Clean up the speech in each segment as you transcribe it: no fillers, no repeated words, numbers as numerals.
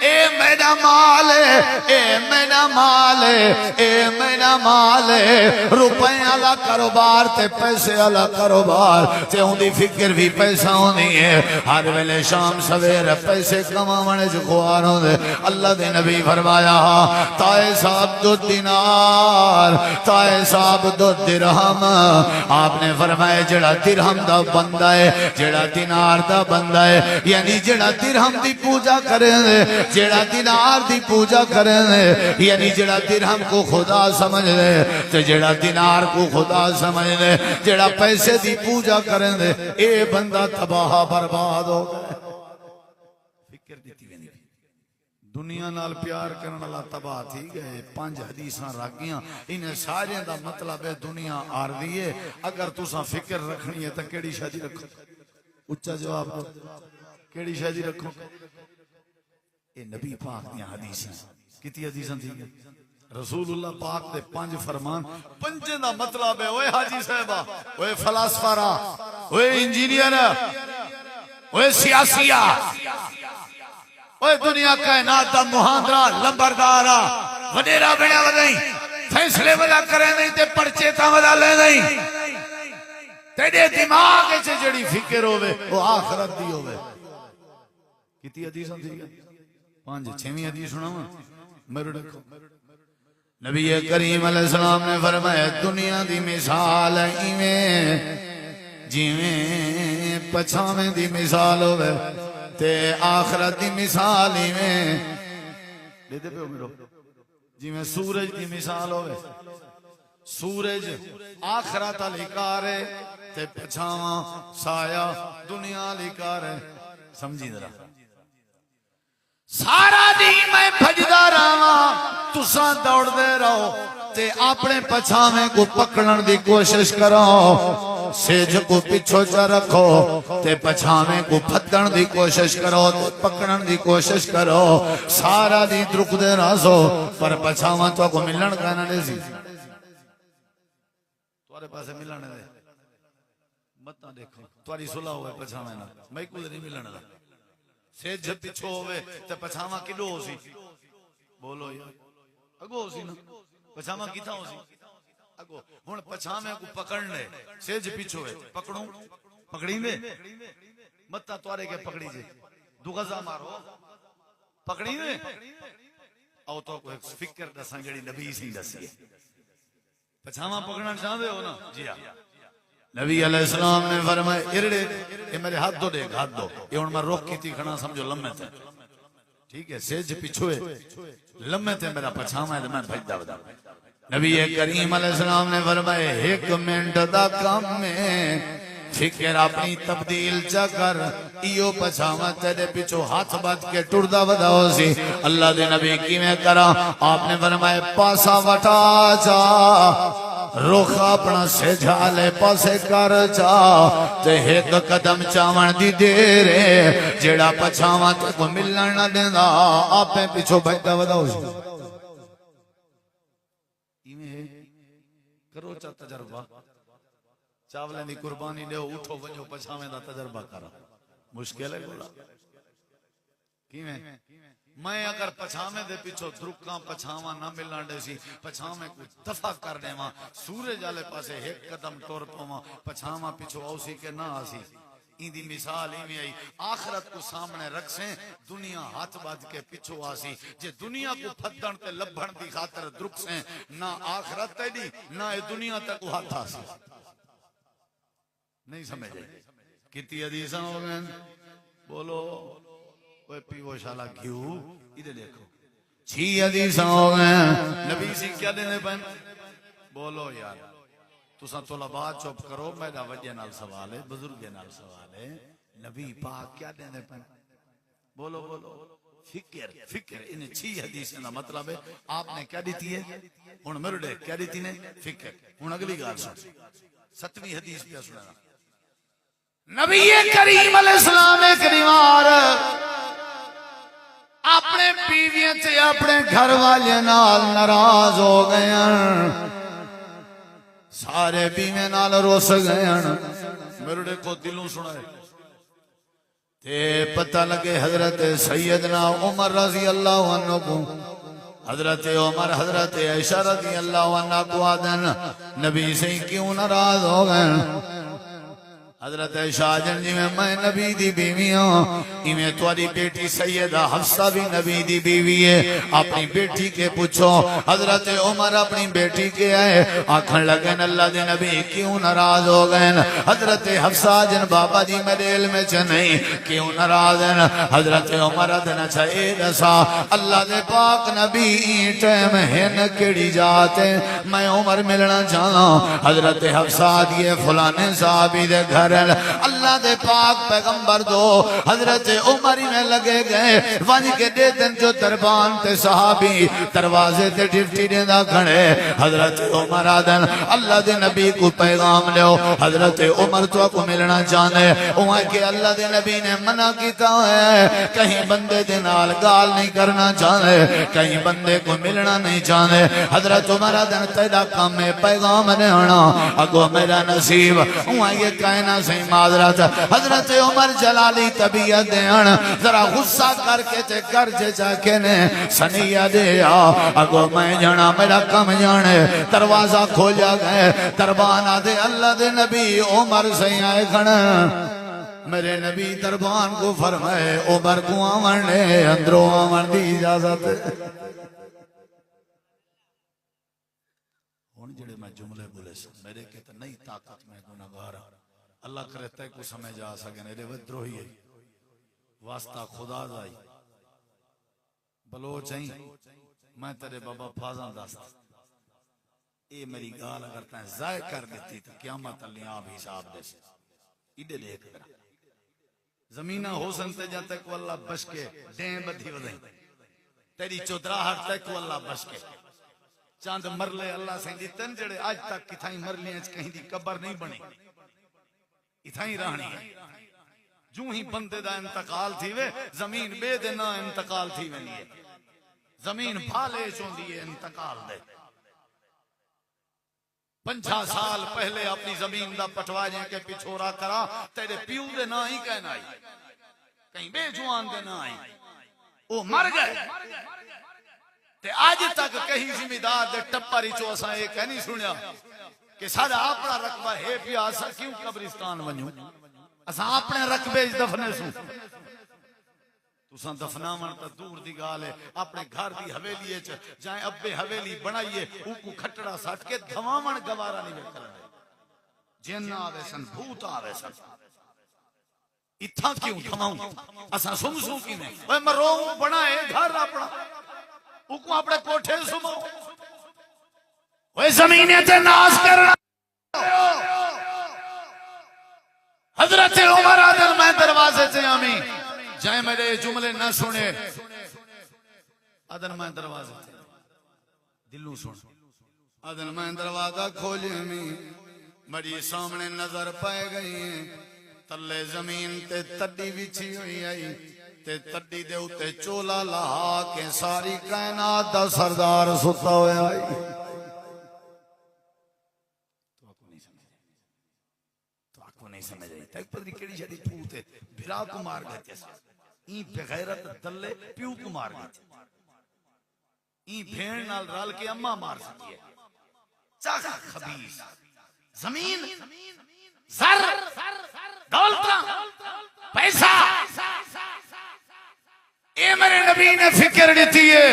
ए मेरा माल है, ए मेरा माल है, ए मेरा माल है। रुपए वाला कारोबार ते पैसे वाला कारोबार ते उनकी फिक्र भी पैसा होनी है। हर वेले शाम सवेरे पैसे कमाने च खुआर होंदे। अल्लाह दे नबी फरमाया ताए साहब दो दिनार, ताए साहब दो दिरहम। आपने फरमाया जेड़ा दिरहम दा बंदा है, जेड़ा दिनार दा बंदा है, यानी जेड़ा दिरहम दी पूजा करे, जेड़ा दिनार दी पूजा करे, यानी जेड़ा दिरहम को खुदा समझ ले ते जेड़ा दिनार को खुदा समझ ले, जेड़ा पैसे दी पूजा करे, ए बंदा तबाह बर्बाद हो गया। फिक्र दी दुनिया नाल प्यार करने वाला तबाह थी गए। 5 हदीसां रागियां, इन्हें सारे दा मतलब है दुनिया आरदी है। अगर तुसा फिक्र रखनी है तो केड़ी शादी रखो? उच्चा जवाब दो, केड़ी शादी रखो? ये नबी पाक दी हदीसां। कितनी हदीसां थी? रसूलुल्लाह पाक दे 5 फरमान। पंजे दा मतलब है ओए हाजी साहबा, ओए फलासफारा, ओए इंजीनियर, ओए सियासिया, ओए दुनिया कायनात दा मुहांदरा लंबरदारा वडेरा बना वदाई फैसले वाला करे नहीं ते पर्चे ता वदा ले नहीं। तेरे दिमाग च जड़ी फिक्र होवे वो आखिरत दी होवे। कितनी हदीसां थी? 5। 6वीं हदीस सुनावा मेरे देखो। नबी करीम अलैहिस्सलाम ने फरमाया दुनिया दी मिसाल इवें जिवें पछावे दी मिसाल होवे ते आखिरत दी मिसाल इवें लेदे पे मेरो जिवें सूरज दी मिसाल होवे। सूरज आखिरत वाली कार है ते पछावा साया दुनिया वाली कार है। समझी जरा। सारा दी मैं भजदा रहा, तुसा दौड़दे रहो ते अपने पछावे को पकड़न दी कोशिश करो। सेज को पिछो च रखो ते पछावे को फदन दी कोशिश करो, पकड़न दी कोशिश करो। सारा दी द्रुकदे रहो पर पछावा तो को मिलन कहना दे सी तुम्हारे पास मिलन दे मत ना देखो। तुम्हारी सुलह होवे पछावे ना मैं कुछ नहीं मिलन दा। सेज पिछो होवे ते पछावा किलो हो सी? बोलो यार अगो हो सी ना, पछावा किथा हो सी? अगो। हुण पछावे को पकड़ ले, सेज पिछो है पकड़ू पकड़ी दे मत्ता तोरे के पकड़ी जे दुगजा मारो पकड़ी दे। आओ तो कोई फिक्र दसा जड़ी नबी सी दसी है। पछावा पकड़ना चाहते हो ना? जी हां। नबी अलैहिस्सलाम ने फरमाया इरड़े ये मेरे हाथ दो देख, हाथ दो। ये हुण मैं रोक की खड़ा समझो लम्मे थे, ठीक है? सेज पिछो है लम्मे थे मेरा पछावा है मैं भजदा वदा। नबी करीम अलैहिस्सलाम ने फरमाया 1 मिनट दा काम में फिक्र अपनी तब्दील च कर। इयो पछावा तेरे पिछो हाथ बांध के टुरदा वदाओ सी। अल्लाह दे नबी किवें करा? आपने फरमाया पासा वटा जा, रुख अपना सेझाले पासे कर जा ते 1 कदम चावण दी देर है। जेड़ा पछावा ते को मिलन ना देंदा आपे पिछो भजदा वदाओ सी। करो चा तजर्बा, चावलें दी कुर्बानी दो, उठो वजो पछावे दा तजर्बा करो। मुश्किल है बोला किवें? मैं अगर पछावे दे पिछो द्रुका पछावा ना मिलण दे सी, पछावे को दफा कर देवा, सूरज वाले पासे 1 कदम टुर पवा, पछावा पिछो औसी के ना आसी। इंदी मिसाल इवें आई। आखिरत को सामने रख से दुनिया हाथ बांध के पिछो आसी। जे दुनिया को फदन ते लभण दी खातर द्रुक से ना आखिरत तेडी ना ए दुनिया तक हाथ आसी। नहीं समझे? कितनी हदीसां हो गए? बोलो ओए पीवो शाला घिऊ इधर देखो। 6 हदीसां हो गए। नबी सी क्या देने पन? बोलो यार तुसा तोला बात चुप करो। मेरा वड्डे नाल सवाल है, बुजुर्गे नाल सवाल है। नबी पाक क्या देने पन? बोलो बोलो। फिक्र फिक्र इन 6 हदीसां दा मतलब है आपने क्या दी है? हुण मेरे क्या दी ने? फिक्र। हुण अगली गाल सुन। 7वीं हदीस पे सुना। नबी करीम अलैहिस्सलाम एक रिवार अपने बीवियों से अपने घर वाले नाल नाराज हो गए। सारे बीवे नाल रोस गए। मेरे को दिलों सुनाए ते पता लगे हजरत सैयदना उमर रजी अल्लाह अन्हु को हजरत उमर हजरत आयशा रजी अल्लाह अन्हा को आदन नबी से क्यों नाराज हो गए। हजरत शाहजन जी में मैं नबी दी बीवी हूं, इवें तुम्हारी बेटी सैयदा हफ्सा भी नबी दी बीवी है। अपनी बेटी के पूछो। हजरत उमर अपनी बेटी के आए आखन लगे अल्लाह दे नबी क्यों नाराज हो गए। हजरत हफ्सा जन बाबा जी मेरे इल्म में नहीं क्यों नाराज है। हजरत उमर दिन छे दसा अल्लाह दे पाक नबी टाइम है न केड़ी जात है मैं उमर मिलना चाहना। हजरत हफ्सा दिए फलाने साहबी दे घर अल्लाह दे पाक पैगंबर दो हजरत उमर में लगे गए वंज के दे दिन जो दरबान ते सहाबी दरवाजे ते डिप्टी देंदा खड़े। हजरत उमर आदन अल्लाह दे नबी को पैगाम लो हजरत उमर तो को मिलना चाहते उहाँ के अल्लाह दे नबी ने मना किया है कहीं बंदे दे नाल गाल नहीं करना चाहते कहीं बंदे को मिलना नहीं चाहते। हजरत उमर आदन तेरा काम है पैगाम देना अगो मेरा नसीब उहाँ ये कहना सही माजरत। हजरत उमर जलाली तबीयत देन जरा गुस्सा करके ते कर्ज जाके ने सनिया दे अगो मैं जाना मेरा कम जाने। दरवाजा खोला गए दरबाना दे अल्लाह दे नबी उमर सही आए खण मेरे नबी दरबान को फरमाए उमर को आवन ने अंदरों आवन दी इजाजत। हुन जेड़े मैं जुमले बोले मेरे के तो नहीं ताकत में गुनाहगार अल्लाह करे तय को समझ आ सके रे विद्रोही है वास्ता खुदा दाई बलोच आई मैं तेरे बाबा फाजा दस ये मेरी गाल अगर तैं जाय कर देती तो क़यामत अल्लाह आप हिसाब दे इधे देख जमीना हो संते जा तक अल्लाह बच के डें बधी वधाई तेरी चौधराहट तक अल्लाह बच के चांद मरले अल्लाह से दितन जड़े आज तक किथाई मरलियां कहीं दी कब्र नहीं बनी इथाई रहनी है। जू ही बंदे दा इंतकाल थी वे जमीन बेदना इंतकाल थी वेंदी है जमीन भाले चोंदी है इंतकाल दे। 50 साल पहले अपनी जमीन दा पटवा जे के पिछोरा करा तेरे प्यू दे ना ही कहना आई कहीं बेजुआन दे ना आई ओ मर गए ते आज तक कहीं जिम्मेदार दे टप्पर चो असा ये कह नहीं सुनिया कि साडा अपना रकबा है पिया असा क्यों कब्रिस्तान वणू असा अपने रकबे दफने सू तुसा दफनावन तो दूर दी गाल है अपने घर दी हवेली च जाए अब्बे हवेली बनाइए ऊकू खटड़ा सट के धवावन गवारा नहीं करना जिन आवे सन भूत आवे सन इथा क्यों धवाऊं असा सुमसू की नहीं ओए मरो बनाए घर अपना ऊकू अपने कोठे सुमो ओए जमीने ते नाश करना। हजरत उमर आदन मैं दरवाजे से आमी जाए मेरे जुमले न सुने अदन मैं दरवाजे दिलू सुन अदन मैं दरवाजा खोले मी मेरी सामने नजर पाए गई तले जमीन ते तड्डी बिछी हुई आई ते तड्डी दे उते चोला लहा के सारी कायनात दा सरदार सुता होया आई। समझ आई तक पता नहीं केड़ी शादी पूत है भिरा को मार गए ई बेगैरत दल्ले प्यू को मार गए ई भेड़ नाल रल के अम्मा मार सकी है चाक खबीस जमीन सर दौलत पैसा ए मेरे नबी ने फिक्र दी है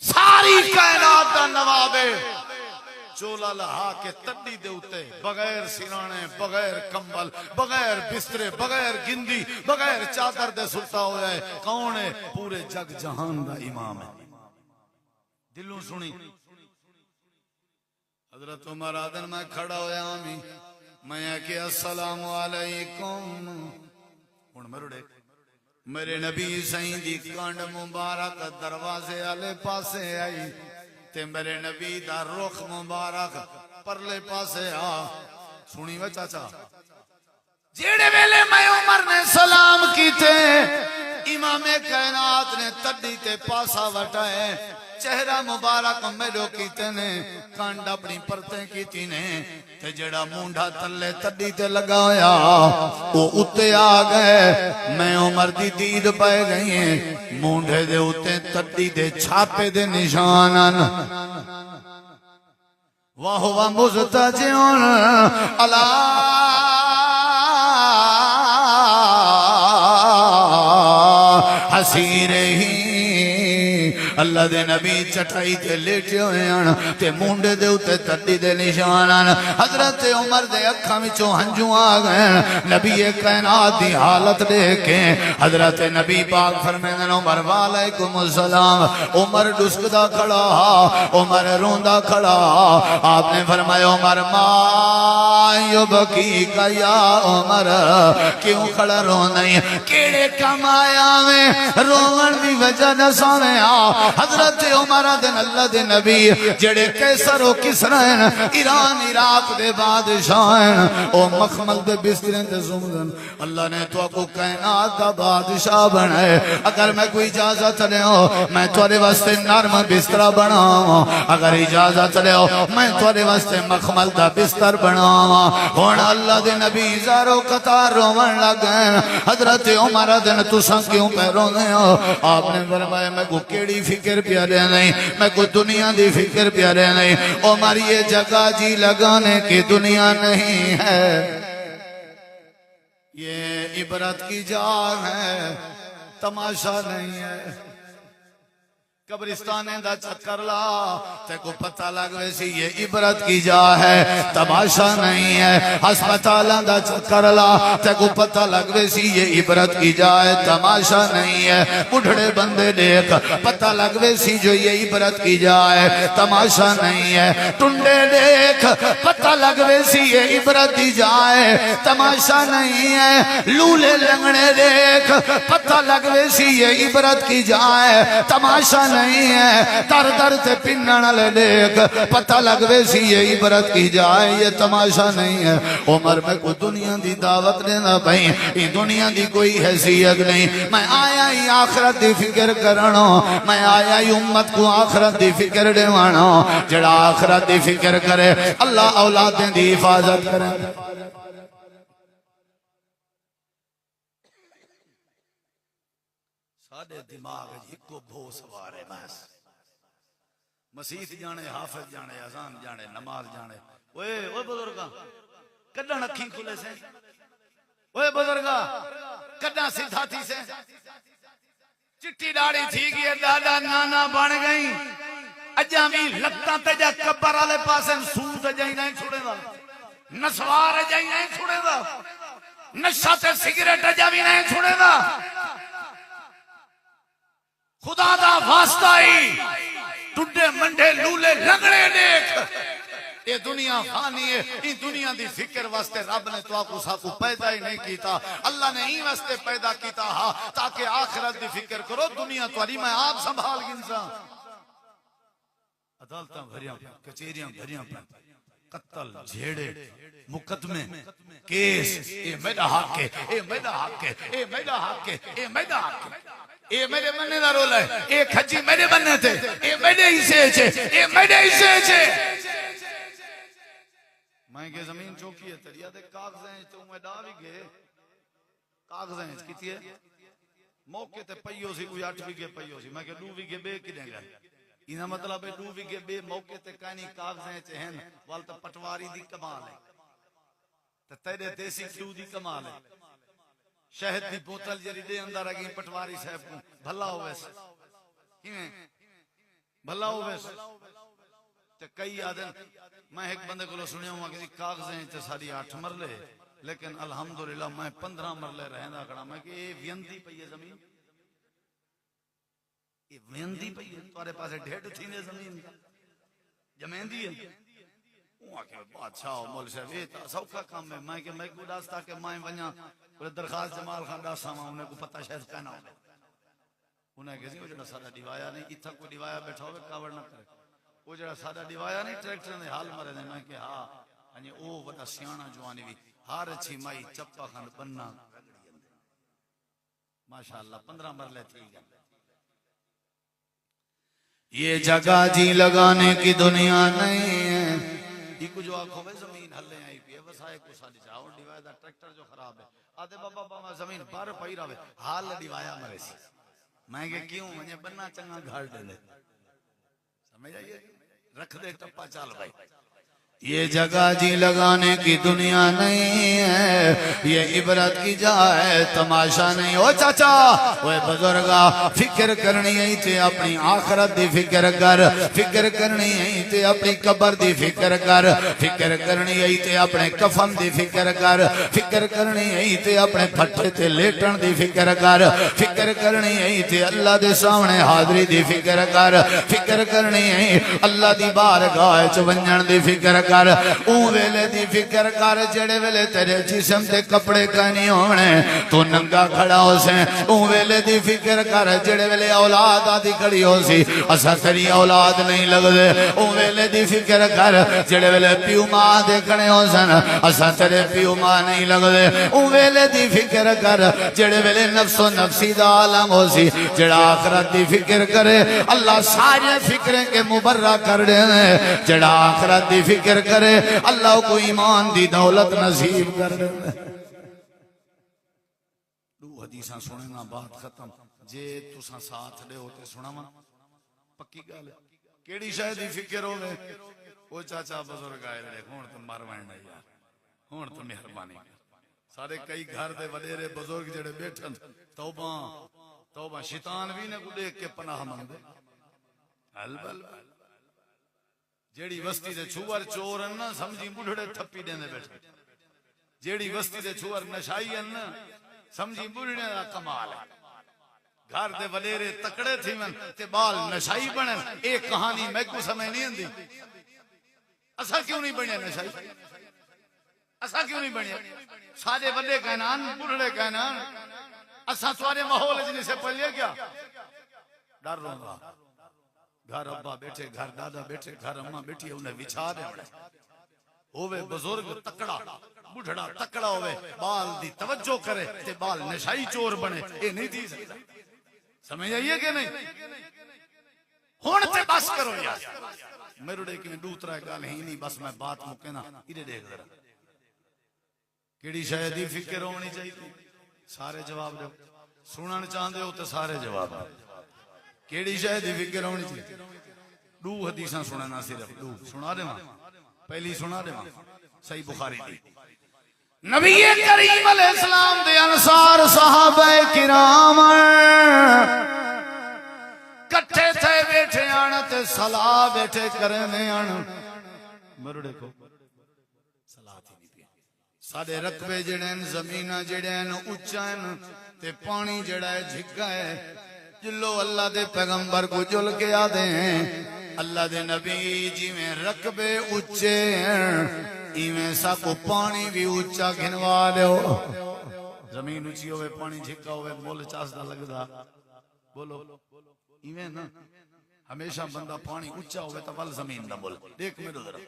सारी कायनात दा नवाब है चोला लहा के तड्डी दे उते बगैर सिराने बगैर कंबल बगैर बिस्तरे बगैर गिंदी बगैर चादर दे सुता होया है कौन है पूरे जग जहान दा इमाम है। दिलों सुनी हजरत उमर आदन मैं खड़ा होया आमी मैं के अस्सलाम वालेकुम हुन मरुड़े मेरे नबी सही दी कंड मुबारक दरवाजे वाले पासे आई ते मेरे नबी दा रुख मुबारक परले पासे आ सुनी वे चाचा जेड़े वेले मैं उमर ने सलाम कीते इमामे कायनात ने तड़ी ते पासा वटाए चेहरा मुबारक मेरो कीते ने कंड अपनी परते कीती ने ते जड़ा मुंडा तले तड़ी ते लगाया वो उत्ते आ गए मैं उमर दी दीद पै गई है मुंडे दे उत्ते तड़ी दे छापे दे निशान वाह वाह मुस्तजिउन अला हसीर ही अल्लाह दे नबी चटाई ते लेटे होए हन ते मुंडे दे उत्ते तड़ी दे निशान हन हजरत उमर दे अखां विचों हंजू आ गए नबी कायनात दी हालत देख के हजरत नबी पाक फरमांदे ने उमर वालेकुम सलाम उमर दुस्कदा खड़ा उमर रोंदा खड़ा आपने फरमाया उमर मायुबकी का या उमर क्यों खड़ा रोंदा है केड़े काम आया में रोवन दी वजह दसावे आ हजरत उमर दिन अल्लाह दे नबी जेड़े कैसर ओ किसरा हैं ईरान इराक दे बादशाह हैं ओ मखमल दे बिस्तरे ते सुमदन अल्लाह ने तो को कायनात दा बादशाह बनाए अगर मैं कोई इजाजत ले मैं तुम्हारे वास्ते नरम बिस्तरा बनावा अगर इजाजत ले मैं तुम्हारे वास्ते मखमल दा बिस्तर बनावा हुन अल्लाह दे नबी ज़ारो कतार रोवन लग गए हजरत उमर दिन तुसा क्यों पे रोंदे हो आपने फरमाया मैं को केड़ी फिक्र प्यारे नहीं मैं कोई दुनिया दी फिक्र प्यारे नहीं उमर ये जगह जी लगाने की दुनिया नहीं है ये इबरत की जान है तमाशा नहीं है कब्रिस्तान दा चक्कर ला ते को पता लग वैसी ये इबरत की जा है तमाशा नहीं है अस्पताल दा चक्कर ला ते को पता लग वैसी ये इबरत की जा है तमाशा नहीं है बुढ़े बंदे देख पता लग वैसी जो ये इबरत की जा है तमाशा नहीं है टुंडे देख पता लग वैसी ये इबरत की जा है तमाशा नहीं है लूले लंगड़े देख पता लग वैसी ये इबरत की जा है तमाशा नहीं है दर दर से पिन्नण वाले देख पता लग वैसी ये इबरत की जाए ये तमाशा नहीं है उमर में कोई दुनिया दी दावत देना भाई ये दुनिया दी कोई हैसियत नहीं मैं आया ही आखरत दी फिक्र करनो मैं आया ही उम्मत को आखरत दी फिक्र देवानो जड़ा आखरत दी फिक्र करे अल्लाह औलादें दी हिफाजत करे साडे दिमाग इको भो सवार है बस मसीत जाने हाफिज जाने अजान जाने नमाज जाने ओए ओए बुजुर्गा कड्डण अखी खुले से ओए बुजुर्गा कड्डा सीधा थी से चिट्टी दाढ़ी थी गई दादा नाना बन गई अजा भी लत्तां ते जा कब्र वाले पासे सूद जाई नहीं छुड़ेदा नसवार जाई नहीं छुड़ेदा नशा ते सिगरेट जा भी नहीं छुड़ेदा खुदा दा वास्ता ही टुड्डे मंडे लूले लंगड़े देख ये दुनिया फानी है इन दुनिया दी फिक्र वास्ते रब ने तो आपको साकू पैदा ही नहीं कीता अल्लाह ने ही वास्ते पैदा कीता हा ताकि आखिरत दी फिक्र करो दुनिया तुम्हारी मैं आप संभाल गिनसा अदालतां भरियां कचहरियां भरियां कत्ल झेड़े मुकदमे केस ये मेरा हक है ये मेरा हक है ये मेरा हक है ये मेरा हक है ये मेरे बनने का रोल है ये खजी मेरे बनने थे ये मेरे हिस्से छे ये मेरे हिस्से छे मैं के जमीन चौकी है तरिया दे कागज़ें तो मैं डा भी गए कागज़ें कीती है मौके ते पईयो सी कोई 8 बीघे पईयो सी मैं के 2 बीघे बे किने गए इना मतलब है 2 बीघे बे मौके ते कानी कागज़ें च हैं वाल तो पटवारी दी कमाल है ते तेरे देसी घ्यू दी कमाल है शहद की बोतल जरी दे अंदर आ गई पटवारी साहब को भला होवे किवें भला होवे ते कई आदन मैं एक बंदे को सुनिया हुआ कि कागज़ें ते सारी 8 मरले लेकिन अल्हम्दुलिल्लाह मैं 15 मरले रहंदा खड़ा मैं कि ये व्यंदी पई है जमीन ये व्यंदी पई है तुम्हारे पास ढेड थी ने जमीन जमेंदी है बादशाह मौल साहब ये सौखा काम है मैं कि मैं को दास्ता के मैं वना दरखास्त जमाल खान दासा उन्हें को पता शायद कहना हो उन्हें कही वो जरा सादा डिवाया नहीं इतना कोई डिवाया बैठा हो कावड़ ना करे वो जरा सादा डिवाया नहीं ट्रैक्टर ने हाल मरे ने मैं कि हाँ अने ओ वड़ा सियाणा जवानी भी हार अच्छी माई चप्पा खंड बनना माशाअल्लाह 15 मरले थी ये जगह जी लगाने की दुनिया नहीं है। इको जो आंखों में जमीन हल्ले आई पी है बस आए को साडी जाओ डिवाइडर ट्रैक्टर जो खराब है आदे बाबा बाबा जमीन पर पई रहे हाल डिवाया मरे सी मैं के क्यों मुझे बन्ना चंगा घर दे ले समझ आइए रख दे टप्पा चाल भाई। ये जगह जी लगाने की दुनिया नहीं है, ये इबरत की जा है तमाशा नहीं। ओ चाचा ओए बुजुर्गा फिक्र करनी है ते अपनी आखरत दी फिक्र कर, फिक्र करनी है ते अपनी कब्र दी फिक्र कर, फिक्र करनी है ते अपने कफन दी फिक्र कर, फिक्र करनी है ते अपने फट्टे ते लेटन दी फिक्र कर, फिक्र करनी है ते अल्लाह दे सामने हाजरी दी फिक्र कर, फिक्र करनी है अल्लाह दी बारगाह च वंजण दी फिक्र कर। ऊ वेले दी फिक्र कर जेड़े वेले तेरे जिस्म ते कपड़े कहीं होने तू नंगा खड़ा हो से। ऊ वेले दी फिक्र कर जेड़े वेले औलाद आदि खड़ी हो सी असा तेरी औलाद नहीं लगदे। ऊ वेले दी फिक्र कर जेड़े वेले प्यू मां देखने हो सन असा तेरे प्यू मां नहीं लगदे। ऊ वेले दी फिक्र कर जेड़े वेले नफ्सो नफ्सी दा आलम हो सी जेड़ा आखरत दी फिक्र करे अल्लाह सारे फिक्रें के मुबर्रा कर दे। जेड़ा आखरत दी फिक्र करे अल्लाह को ईमान दी दौलत नसीब कर दे। दो हदीसां सुने ना बात खत्म जे तुसा साथ दे होते सुनावा पक्की गल केड़ी शायद दी फिक्र होवे। ओ चाचा बुजुर्ग आए देख हुण तो मर वणना यार हुण तो मेहरबानी सारे कई घर दे वडेरे बुजुर्ग जेड़े बैठन तौबा तौबा शैतान भी ने को देख के पनाह मंगदे। हल बल जेड़ी बस्ती दे छुअर चोर न समझी बुढ़ड़े थप्पी देंदे बैठे, जेड़ी बस्ती दे छुअर नशाई न समझी बुढ़ड़े दा कमाल है। घर दे वडेरे तकड़े थीवन ते बाल नशाई बनन ए कहानी मैं को समझ नहीं आंदी। असा क्यों नहीं बने नशाई, असा क्यों नहीं बने सारे वडे कहनान बुढ़ड़े कहनान असा सारे माहौल जिने से पले क्या डर रहा। घर अब्बा बैठे घर दादा बैठे घर अम्मा बैठी है उन्हें विचार होवे बुजुर्ग तकड़ा बुढ़ड़ा तकड़ा होवे बाल दी तवज्जो करे ते बाल नशाई चोर बने ये नहीं थी सकता। समझ आइए कि नहीं हुण ते बस करो यार मेरे कि दूसरा गल ही नहीं बस मैं बात मुके ना इधे देख जरा केड़ी शायद ही फिक्र होनी चाहिए। सारे जवाब दो सुनना चाहते हो तो सारे जवाब दो केड़ी शायद ही फिक्र होनी चाहिए। दो हदीसां सुनना सिर्फ दो सुना देवा। पहली सुना देवा सही बुखारी दी नबी करीम अलैहिस्सलाम दे अंसार सहाबा किराम कट्ठे थे बैठे आन ते सलाह बैठे करने आन मेरे देखो सलाह ही नहीं पी साडे रकबे जेड़े जमीना जेड़े उच्चा ते पानी जेड़ा है झिग्गा है जिलो अल्लाह दे पैगंबर को जुल के आदे हैं अल्लाह दे नबी जिवें रकबे उच्चे इवें सबको पानी भी ऊंचा घिनवा दो। जमीन ऊंची होवे पानी झिक्का होवे मुल चासदा लगदा बोलो इवें ना हमेशा बंदा पानी ऊंचा होवे तो वल जमीन दा मुल देख मेरे जरा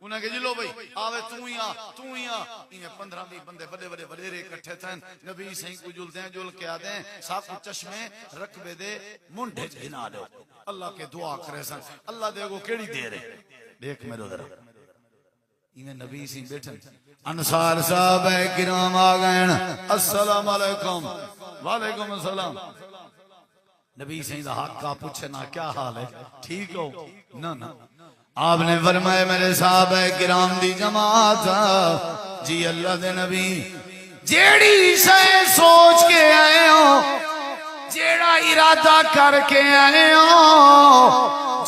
उन्हें कहा लो भाई आवे तू ही आ इन्हें 15-20 बंदे बड़े बड़े वडेरे इकट्ठे थे नबी सही को जुल के आते हैं सब चश्मे रकबे दे मुंडे च गिना दो अल्लाह के दुआ करे सन अल्लाह दे को केड़ी देर है देख मेरे जरा इन्हें नबी सी बैठन अंसार साहब किराम आ गए अस्सलाम वालेकुम वालेकुम अस्सलाम नबी सही दा हक का पूछे ना क्या हाल है ठीक हो ना ना आपने फरमाया मेरे साहब किराम दी जमात जी अल्लाह दे नबी जेड़ी शय सोच के आए हो जेड़ा इरादा करके आए हो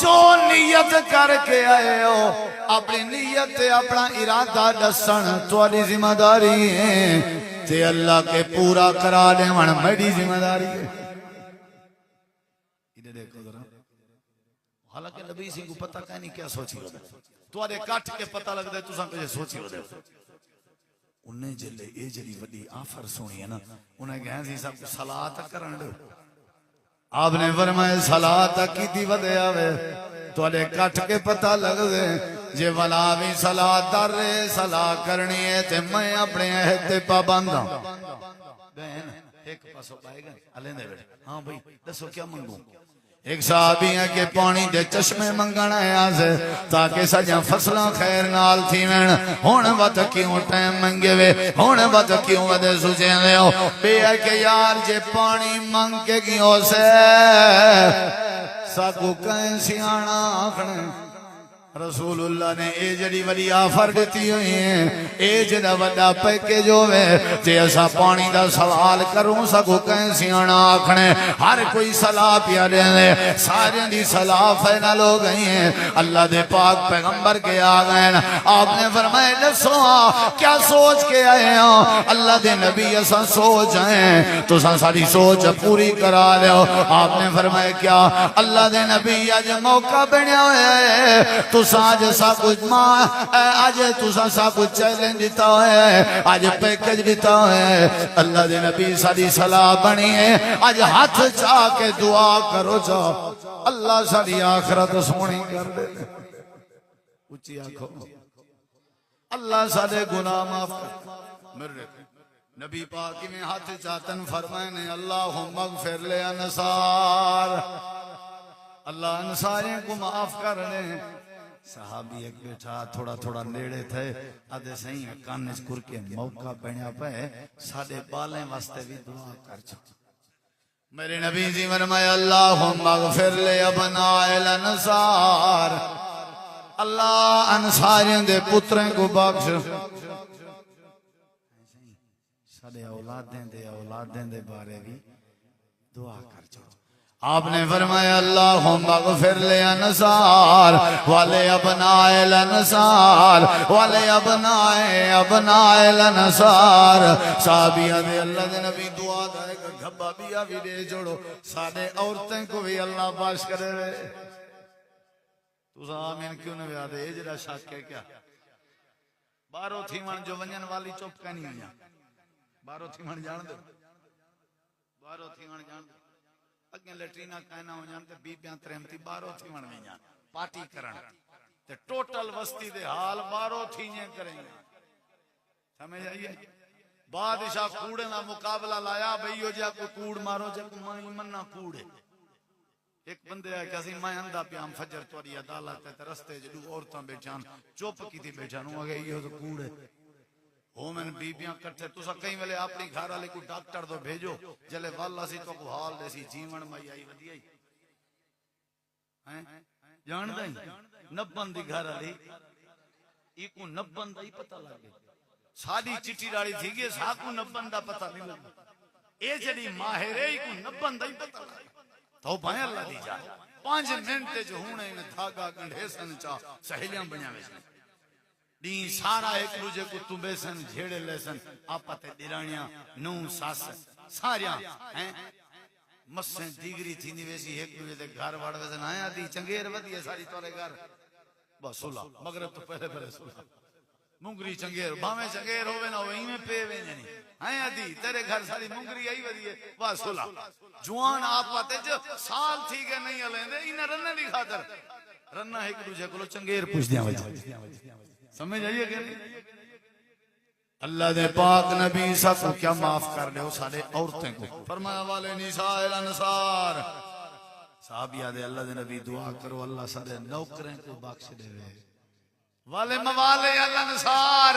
जो नियत करके आए हो अपनी नियत अपना इरादा दसन तुम्हारी जिम्मेदारी है ते अल्लाह के पूरा करा देवन मेरी जिम्मेदारी है। इधर देखो जरा हालांकि नबी सिंह को पता क्या नहीं क्या सोची होता तुम्हारे कट के पता लगता है तुसा कुछ सोची होते उन्हें जिले ये जड़ी वड्डी आफर सुनी है ना उन्हें कहा सी सब सलाह तक करन दो आपने फरमाया सलाह तक की वधे आवे तुम्हारे कट के पता लग दे जे वला भी सलाह दर सलाह करनी है ते मैं अपने अहद ते पाबंद हां बहन एक पासो पाएगा अलेंदे बैठे हां भाई दसो क्या मंगू एक साहबी है के पानी दे चश्मे मंगण आया से ताकि सजा फसलां खैर नाल थीवन हुण वत क्यों टाइम मंगे वे हुण वत क्यों वदे सुचे लियो बे है के यार जे पानी मंग के गियो से साकू कहीं सियाणा आखने रसूलुल्लाह ने ए जड़ी वडी ऑफर दी हुई है ए जड़ा वड्डा पैकेज होवे जे असा पानी दा सवाल करूं सगो कहीं सियाणा आखने हर कोई सलाह पिया दे सारे दी सलाह फाइनल हो गई है अल्लाह दे पाक पैगंबर के आ गए आपने फरमाया दसो क्या सोच के आए हो अल्लाह दे नबी असा सोच आए तुसा सारी सोच पूरी करा लो आपने फरमाया क्या अल्लाह दे नबी आज मौका बनया होया है आज सब कुछ आज तुसा सब कुछ चैलेंज दिता है आज पैकेज दिता है अल्लाह दे नबी सारी सलाह बनी है आज हाथ चा के दुआ करो जाओ अल्लाह सारी आखिरत सोहनी कर दे ऊंची आंखों अल्लाह सारे गुनाह माफ कर मेरे नबी पाक में हाथ चातन फरमाए ने अल्लाहुम्मा गफिर ले अंसार अल्लाह अंसारियों को माफ कर ले साहबी एक बैठा थोड़ा थोड़ा नेड़े थे आदे सही कान कुर के मौका बनया पे साडे बालें वास्ते भी दुआ कर छो मेरे नबी जी फरमाया अल्लाहुम्मा गफिर ले अबनाइल अंसार अल्लाह अंसारियों दे पुत्रों को बख्श साडे औलादें दे बारे भी दुआ कर छो आपने फरमाया अल्लाहुम्मा गफिर ले अंसार वाले अबनाइल अंसार वाले अबनाइल अंसार साहबिया दे अल्लाह दे नबी दुआ दा एक घब्बा बिया भी दे जोड़ो साडे औरतें को भी अल्लाह बख्श करे तुसा आमीन क्यों न याद है जरा शक है क्या बारो थीवण जो वंजन वाली चुप कनी हुई बारो थीवण जान दो बारो थीवण जान दो अगे लैट्रीना कहना हो जान ते बीबियां त्रेमती बारो थीवण में जान पार्टी करन ते टोटल बस्ती दे हाल बारो थीने करेंगे समझ आइए बादशाह कूड़े ना मुकाबला लाया भईयो जा को कूड़ मारो जा को मन्ना कूड़े एक बंदे आ कैसी मैं अंधा प्याम फजर तोरी अदालत ते रस्ते जदू औरतां बैठान चुप कीती बैठान हो गई यो तो कूड़े होमन बीबियां कट्ठे तुसा कई वेले अपनी घर वाले को डॉक्टर तो भेजो जले वाला सी तो को हाल देसी जीवन मई आई वधिया हैं जान दई नब्बन दी घर वाली इको नब्बन दा ही पता लगे साडी चिट्ठी डाली थी के साकू नब्बन दा पता नहीं लगा ए जड़ी माहिर है इको नब्बन दा ही पता लगा तो भाई अल्लाह दी जा 5 मिनट जो हुणे ने धागा गंढेसन चा सहेलियां बनावे दी सारा एक दूजे को तुम्बे सन झेड़े लेसन आपते दिराणियां नू सास सारियां हैं मस्से दीगरी थींदी वेसी एक दूजे दे घर वाड़वे सन आया दी चंगेर वधिए सारी तोरे घर बस सुला मगरब तो पहले सुला मुंगरी चंगेर भावे चंगेर होवे ना होवे में पे वे नहीं आया दी तेरे घर सारी मुंगरी आई वधिए बस सुला जुआन आपते जो साल थी के नहीं हलेंदे इन रन्ने दी खातर रन्ना एक दूजे को चंगेर पूछ दिया वज समझ आइए क्या अल्लाह दे पाक नबी सब क्या माफ कर दे सारे औरतें को फरमाया वाले निसाइल अंसार साहबिया दे अल्लाह दे नबी दुआ करो अल्लाह सारे नौकरें को बख्श देवे वाले मवाले अंसार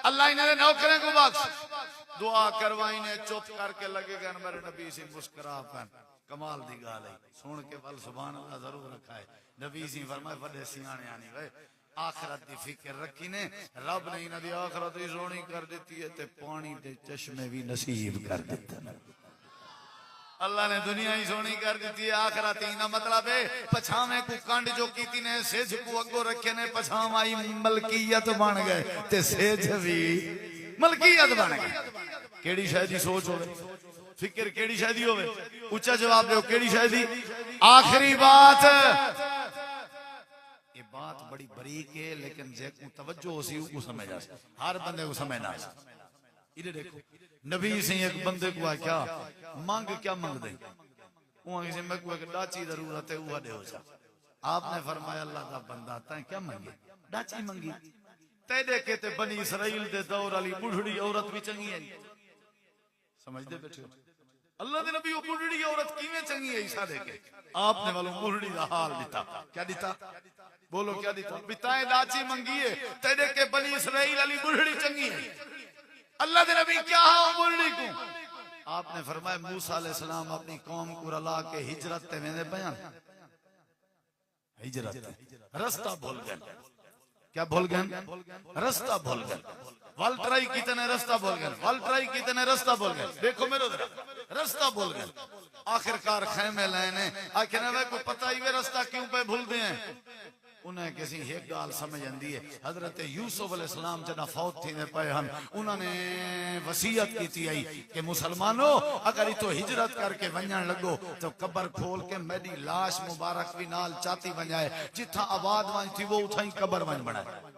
अल्लाह इन्हें नौकरें को बख्श दुआ करवाई ने चुप करके लगेगा मेरे नबी से मुस्कुरा कर कमाल दी गाल है सुन के वल सुभान अल्लाह जरूर रखा है नबी से फरमाए बड़े सियाने आनी वे आखिरत की फिक्र रखी ने रब ने इन्हां दी आखिरत ही सोहनी कर देती है ते पानी दे चश्मे भी नसीब कर देते अल्लाह ने दुनिया ही सोहनी कर देती है आखिरत ही ना मतलब है पछावे को कंड जो कीती ने सेज को अगो रखे ने पछाव आई मलकियत बन गए ते सेज भी मलकियत बन गई केड़ी शायद दी सोच होवे फिक्र केड़ी शायद होवे ऊंचा जवाब दो केड़ी शायद आखिरी बात ये बात बड़ी बरीक है लेकिन जेको तवज्जो होसी उ समझ आ हर बंदे को समझ ना इधर देखो नबी से एक बंदे को क्या मांग क्या मांग दे वो किसी में को एक डाची जरूरत है वो दे हो जा आपने फरमाया अल्लाह का बंदा ता क्या मांगे डाची मांगी ते देखे ते बनी इसराइल दे दौर वाली बुढ़ड़ी औरत भी चंगी है समझ दे बैठे अल्लाह दे नबी बुढ़ड़ी औरत किवें चंगी है ईसा देखे आपने वालों बुढ़ड़ी दा हाल दिता क्या दिता बोलो क्या दिता बिताए दाची मंगी है तेरे के बनी इसराइल वाली बुढ़ड़ी चंगी है अल्लाह दे नबी क्या हां बुढ़ड़ी को आपने फरमाया मूसा अलैहि सलाम अपनी कौम को रला के हिजरत ते वेंदे बयान हिजरत रास्ता भूल गए क्या भूल गए रास्ता भूल गए वल ट्राई कितने रास्ता भूल गए वल ट्राई कितने रास्ता भूल गए देखो मेरे रास्ता भूल गए आखिरकार खैमे लेने आखिर वे को पता ही वे रास्ता क्यों पे भूलते हैं उन्हें किसी एक गाल समझ आंदी है हजरत यूसुफ अलैहि सलाम जदा फौत थीने पे हन उन्होंने वसीयत की थी आई कि मुसलमानों अगर तो हिजरत करके वंजन लगो तो कब्र खोल के मेरी लाश मुबारक भी नाल चाती वंजाए जिथा आबाद वंज थी वो उथा ही कब्र वंज बनाए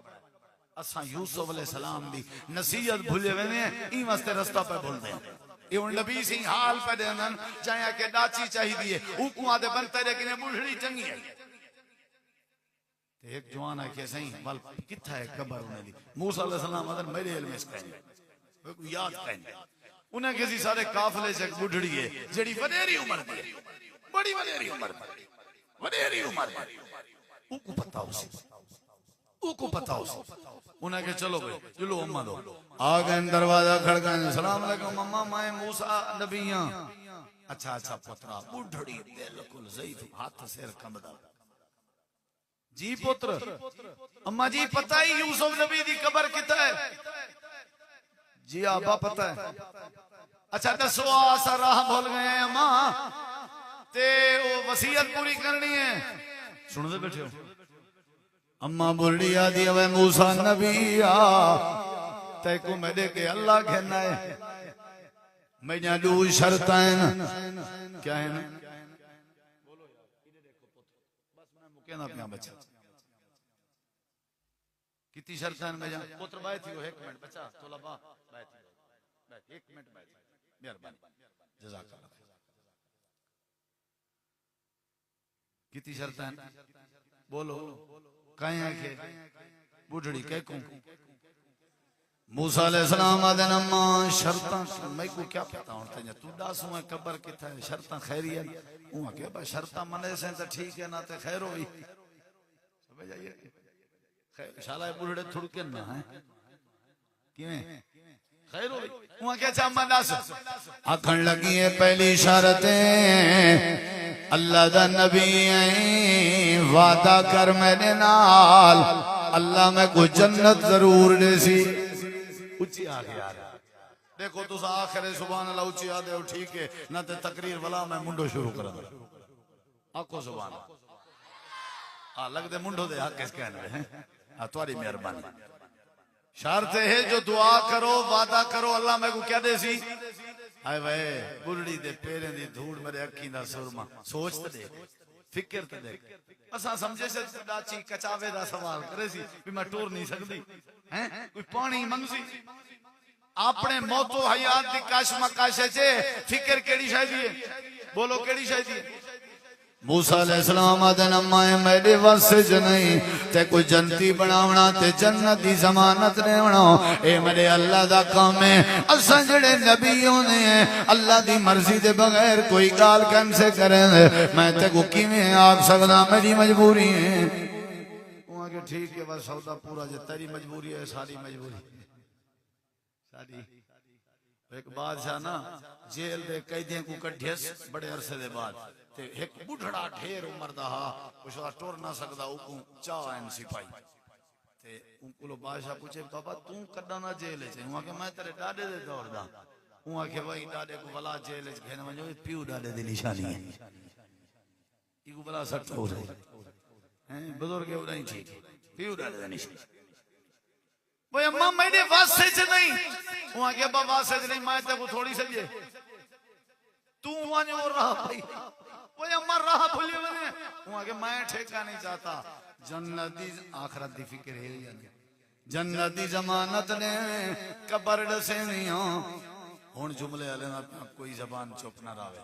असा यूसुफ अलैहि सलाम दी नसीहत भूले वेने ई वास्ते रास्ता पे भूलदे हैं ये उन नबी सिंह हाल पे देनन चाहे के डाची चाहिए ऊकू आदे बनते रे किने बुढ़ड़ी चंगी है एक जवान है के सही बल किथा है कब्र उन्हें दी मूसा अलैहि सलाम अदन मेरे इल्म में कहेंगे वे को याद कहेंगे उन्हें किसी सारे काफले से बुढ़ड़ी है जेडी वडेरी उम्र दी बड़ी वडेरी उम्र ऊकू पता उसे ऊको पता उसे उन्हें के चलो भाई चलो अम्मा दो आ गए दरवाजा खड़काए सलाम अलैकुम अम्मा मैं मूसा नबियां अच्छा अच्छा पुत्रा बुढ़ड़ी बिल्कुल ज़ईफ हाथ सिर कंबदा जी पुत्र अम्मा जी पता ही यूसुफ नबी दी कब्र किथा है जी आबा पता है अच्छा दसो आसा राह भूल गए अम्मा ते वो वसीयत पूरी करनी है सुन दे बैठे हो अम्मा बुढ़ी आदि वे मूसा नबी आ ते को मेरे के अल्लाह कहना है मैं दू शर्तां क्या है ना बोलो यार इधर देखो पुत्र बस मैं मुके ना अपना बच्चा कितनी शर्तां में जा पुत्र बाय थी वो 1 मिनट बच्चा तोला बा बाय थी बैठ 1 मिनट बैठ मेहरबानी जज़ाकल्लाह कितनी शर्तां बोलो कहीं आके बुढ़ड़ी कह को मूसा अलैहि सलाम आदन अम्मा शर्तां मैं को क्या पता हूं तू दासू है कब्र किथा है शर्तां खैरी है हूं के बा शर्तां मने से तो ठीक है ना ते खैर होई समझ आइए खैर शाला बुढ़ड़े थुड़के ना है किवें खैर होई हूं के चा अम्मा दास आखण लगी है पहली शर्त अल्लाह दा नबी वादा कर मेरे नाल अल्लाह मैं को जन्नत जरूर देसी उच्ची आ गया देखो तुस आखिर सुभान अल्लाह उच्ची आ दे ठीक है ना ते तकरीर वाला मैं मुंडो शुरू कर आखो सुभान आ लग दे मुंडो दे हक किस कहने हैं आ तुम्हारी मेहरबानी शर्त है जो दुआ करो वादा करो अल्लाह मैं को क्या देसी हाय वे बुढ़ड़ी दे पैरें दी धूड़ मेरे अखी दा सुरमा सोच ते देख फिक्र ते देख असा समझे से डाची कचावे दा सवाल करे सी भी मैं टूर नहीं सकदी हैं कोई पानी मंगसी अपने मौतो हयात दी काश मकाशे चे फिक्र केड़ी शायद है बोलो केड़ी शायद है मूसा अलैहि सलाम आदन अम्मा मेरे वास्ते च नहीं ते कोई जन्नती बनावना ते जन्नत दी जमानत देवना ए मेरे अल्लाह दा काम है असा जेड़े नबी होने हैं अल्लाह दी मर्जी दे बगैर कोई गाल कैसे करें मैं ते को किवें आख सकदा मेरी मजबूरी है वो आगे ठीक है बस सौदा पूरा जे तेरी मजबूरी है सारी मजबूरी सारी एक बादशाह ना जेल दे कैदियों को कढियस बड़े अरसे दे बाद ते एक बुढ़ड़ा ढेर उम्र दा हा कुछ टुर ना सकदा उको चाह एन सिपाही ते उनको बादशाह पूछे बाबा तू कदा ना जेल च हुआ के मैं तेरे डाडे दे दौर दा हुआ के भाई डाडे को भला जेल च घेन वजो पियो डाडे दी निशानी है इको भला सट हो रही हैं बुजुर्ग उड़ाई ठीक पियो डाडे दी निशानी वो अम्मा मेरे वास्ते च नहीं हुआ के बाबा वास्ते च नहीं मैं ते को थोड़ी सजे तू वने और रहा भाई वो अम्मा राह भूली वने हुआ के मैं ठेका नहीं चाहता जन्नत दी आखिरत दी फिक्र है यानी जन्नत दी जमानत ने कब्र दसे नहीं हो हुन जुमले वाले ना कोई जबान चुप ना रहे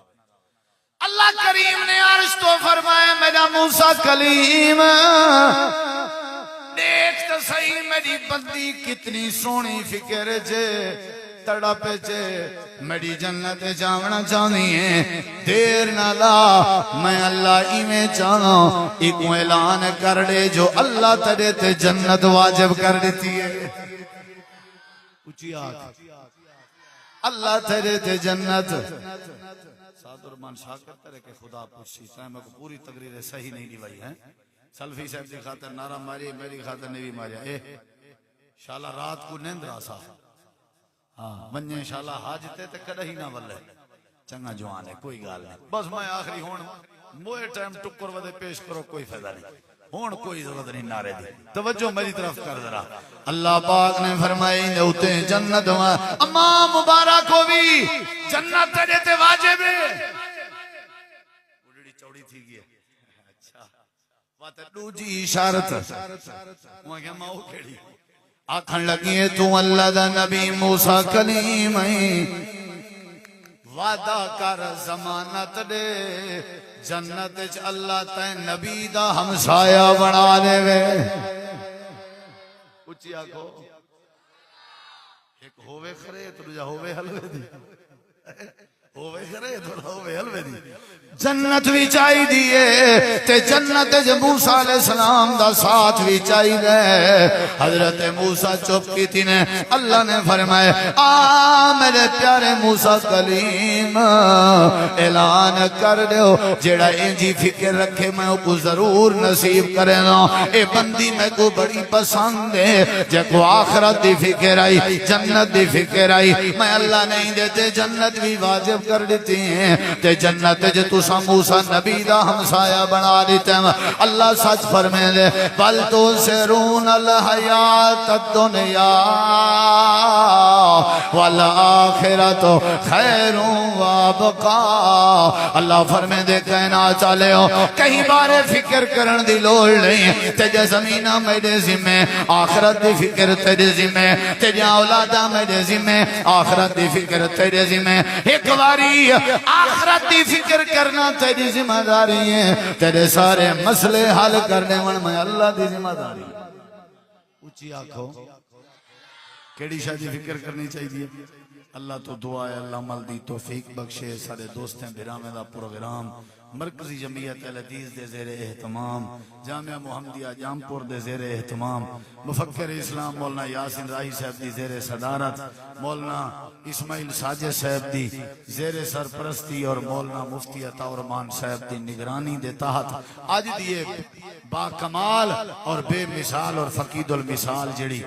अल्लाह करीम ने अर्श तो फरमाया मेरा मूसा कलीम देख तो सही मेरी बंदी कितनी सोहनी फिक्र जे तड़प चे मेरी जन्नत जावना चाहनी है देर ना ला मैं अल्लाह इवें चाहना एक ऐलान कर दे जो अल्लाह तेरे ते जन्नत वाजिब कर देती है अल्लाह तेरे ते जन्नत सादुरमान शाकर तेरे के खुदा पूछी मैं को पूरी तकरीर सही नहीं दिवाई है सल्फी साहब की खातिर नारा मारी मेरी खातिर नहीं भी मारिया शाला रात को नींदरा सा हाँ मन्ने शाला हाजते ते कदही ना वल्ले चंगा जवान है कोई गाल नहीं बस मैं आखिरी हुण मोए टाइम टुक्कर वदे पेश करो कोई फायदा नहीं हुण कोई जरूरत नहीं नारे दी तवज्जो मेरी तरफ कर जरा अल्लाह पाक ने फरमाई ने उते जन्नत अम्मा मुबारक हो भी जन्नत तेरे ते वाजिब है बुढ़ड़ी चौड़ी थी गई अच्छा बात दूजी शर्त मैं क्या मां केड़ी आखन लगी है तू अल्लाह दा नबी मूसा कलीम है वादा कर जमानत दे जन्नत च अल्लाह तै नबी दा हमसाया बना देवे उच्ची आखो एक होवे खरे दूजा होवे हलवे दी होवे खरे होवे हलवे दी जन्नत भी चाहिए ते जन्नत च मूसा अलैहिस्सलाम दा साथ भी चाहिए हजरत मूसा चुप की थी ने अल्लाह ने फरमाया आ मेरे प्यारे मूसा कलीम ऐलान कर दो जेड़ा इंजी फिक्र रखे मैं उसको जरूर नसीब करेगा ए बंदी मैं को बड़ी पसंद है जको आखिरत दी फिक्र आई जन्नत दी फिक्र आई मैं अल्लाह नहीं देते जन्नत भी वाजिब कर देती है ते जन्नत ज तू मूसा नबी दा हमसाया बना देते अल्लाह सच फरमे दे बल तो सिरून अल हयात दुनिया वल आखिरत खैरू व बका अल्लाह फरमे दे कहना चले हो कई बार फिक्र करन दी लोड़ नहीं तेरे ज़मीना मेरे जिम्मे आखिरत दी फिक्र तेरे जिम्मे तेरी औलादा मेरे जिम्मे आखिरत दी फिक्र तेरे जिम्मे एक बारी आखिरत दी फिक्र करना तेरी जिम्मेदारी है तेरे सारे मसले हल करने वाला मैं अल्लाह की जिम्मेदारी ऊंची आखो केड़ी शादी फिक्र करनी चाहिए अल्लाह तो दुआ है अल्लाह अमल दी तौफीक बख्शे सारे दोस्तें बिरामे दा प्रोग्राम मरकजी जमीयत अल हदीस दे ज़ेरे एहतमाम जामिया मुहम्मदिया जामपुर दे ज़ेरे एहतमाम मुफक्किर इस्लाम मौलाना यासिन राही साहब दी ज़ेरे सदारत मौलाना इस्माइल साजिद साहब दी ज़ेरे सरपरस्ती और मौलाना मुफ्ती अताउरमान साहब दी निगरानी दे तहत आज दी बाकमाल और बेमिसाल और फकीदुल मिसाल जड़ी